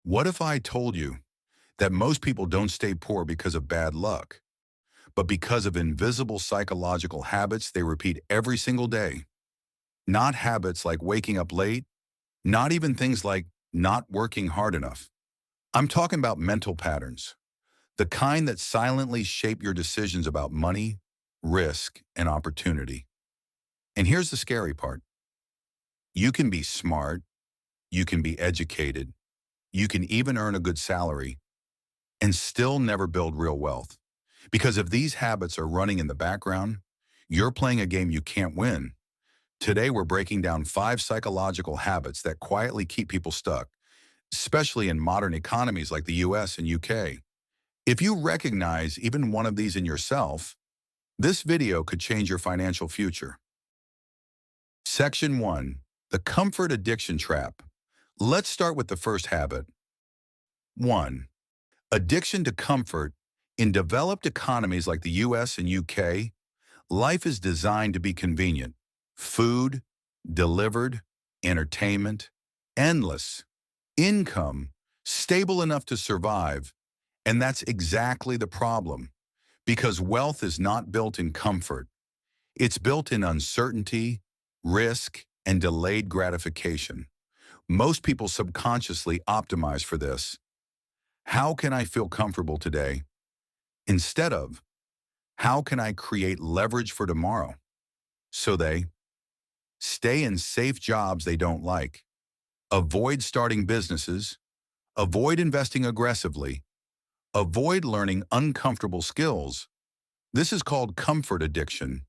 What if I told you that most people don't stay poor because of bad luck, but because of invisible psychological habits they repeat every single day? Not habits like waking up late, not even things like not working hard enough. I'm talking about mental patterns, the kind that silently shape your decisions about money, risk, and opportunity. And here's the scary part. You can be smart, you can be educated, you can even earn a good salary, and still never build real wealth. Because if these habits are running in the background, you're playing a game you can't win. Today, we're breaking down 5 psychological habits that quietly keep people stuck, especially in modern economies like the US and UK. If you recognize even one of these in yourself, this video could change your financial future. Section 1. The Comfort Addiction Trap. Let's start with the first habit. 1. Addiction to comfort. In developed economies like the US and UK, life is designed to be convenient. Food, delivered, entertainment, endless. Income, stable enough to survive. And that's exactly the problem. Because wealth is not built in comfort. It's built in uncertainty, risk, and delayed gratification. Most people subconsciously optimize for this. How can I feel comfortable today? Instead of, how can I create leverage for tomorrow? So they stay in safe jobs they don't like, avoid starting businesses, avoid investing aggressively, avoid learning uncomfortable skills. This is called comfort addiction.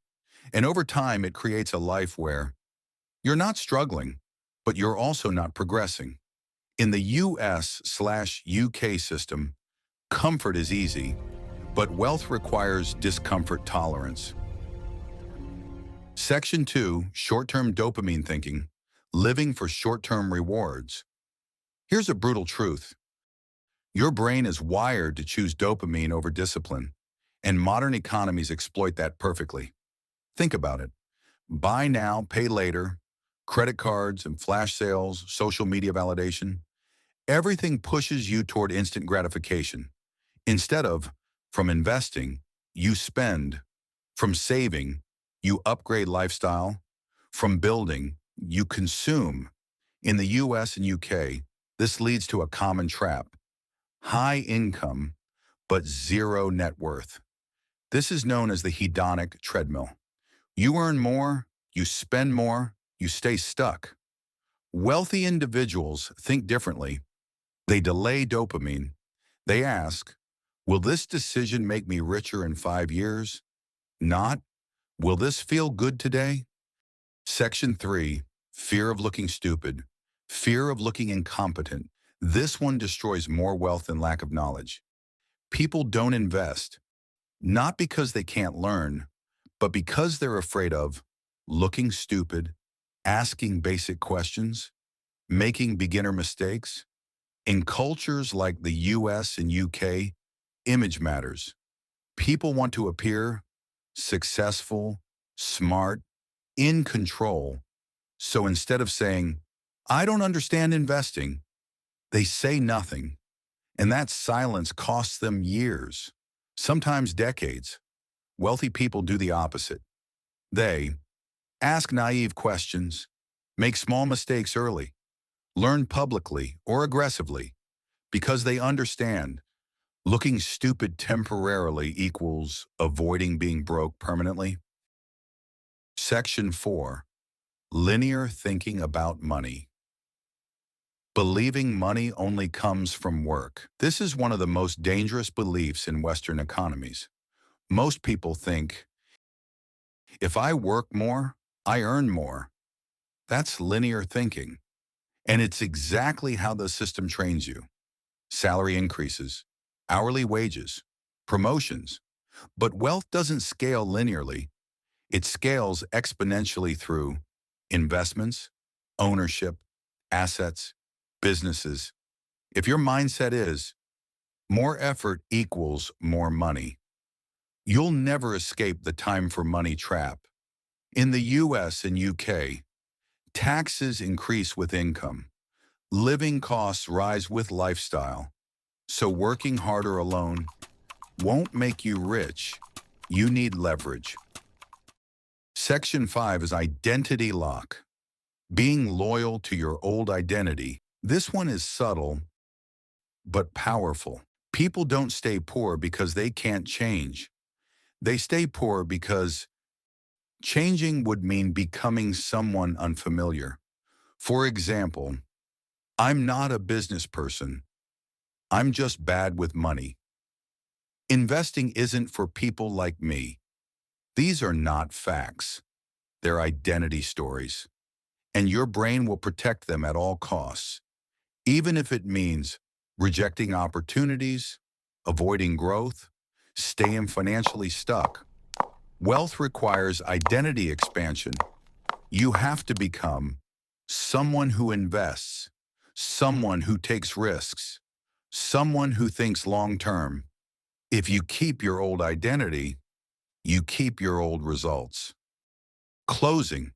And over time, it creates a life where you're not struggling, but you're also not progressing. In the US/UK system, comfort is easy, but wealth requires discomfort tolerance. Section 2, Short-Term Dopamine Thinking, Living for Short-Term Rewards. Here's a brutal truth. Your brain is wired to choose dopamine over discipline, and modern economies exploit that perfectly. Think about it. Buy now, pay later, credit cards and flash sales, social media validation. Everything pushes you toward instant gratification. Instead of, from investing, you spend. From saving, you upgrade lifestyle. From building, you consume. In the US and UK, this leads to a common trap. High income, but zero net worth. This is known as the hedonic treadmill. You earn more, you spend more, you stay stuck. Wealthy individuals think differently. They delay dopamine. They ask, will this decision make me richer in 5 years? Not, will this feel good today? Section 3, Fear of looking stupid. Fear of looking incompetent. This one destroys more wealth than lack of knowledge. People don't invest, not because they can't learn, but because they're afraid of looking stupid, asking basic questions, making beginner mistakes. In cultures like the US and UK, image matters. People want to appear successful, smart, in control. So instead of saying, I don't understand investing, they say nothing. And that silence costs them years, sometimes decades. Wealthy people do the opposite. They ask naive questions, make small mistakes early, learn publicly or aggressively, because they understand looking stupid temporarily equals avoiding being broke permanently. Section 4. Linear thinking about money. Believing money only comes from work. This is one of the most dangerous beliefs in Western economies. Most people think, if I work more, I earn more. That's linear thinking. And it's exactly how the system trains you. Salary increases, hourly wages, promotions. But wealth doesn't scale linearly. It scales exponentially through investments, ownership, assets, businesses. If your mindset is more effort equals more money, you'll never escape the time for money trap. In the US and UK, taxes increase with income. Living costs rise with lifestyle, so working harder alone won't make you rich. You need leverage. Section 5 is identity lock. Being loyal to your old identity. This one is subtle, but powerful. People don't stay poor because they can't change. They stay poor because changing would mean becoming someone unfamiliar. For example, I'm not a business person. I'm just bad with money. Investing isn't for people like me. These are not facts. They're identity stories. And your brain will protect them at all costs, even if it means rejecting opportunities, avoiding growth, staying financially stuck. Wealth requires identity expansion. You have to become someone who invests, someone who takes risks, someone who thinks long-term. If you keep your old identity, you keep your old results. Closing.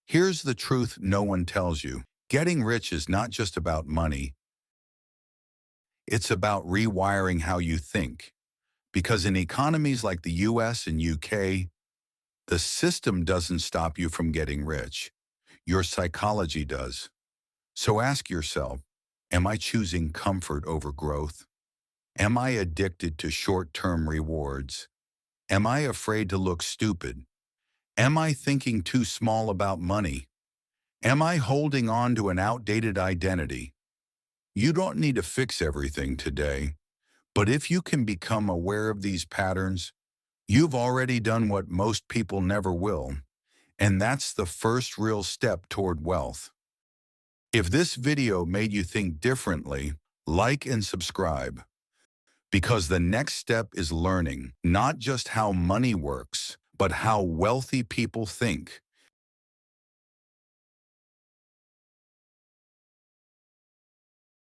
Here's the truth no one tells you. Getting rich is not just about money. It's about rewiring how you think. Because in economies like the US and UK, the system doesn't stop you from getting rich. Your psychology does. So ask yourself, am I choosing comfort over growth? Am I addicted to short-term rewards? Am I afraid to look stupid? Am I thinking too small about money? Am I holding on to an outdated identity? You don't need to fix everything today, but if you can become aware of these patterns, you've already done what most people never will, and that's the first real step toward wealth. If this video made you think differently, like and subscribe, because the next step is learning not just how money works, but how wealthy people think.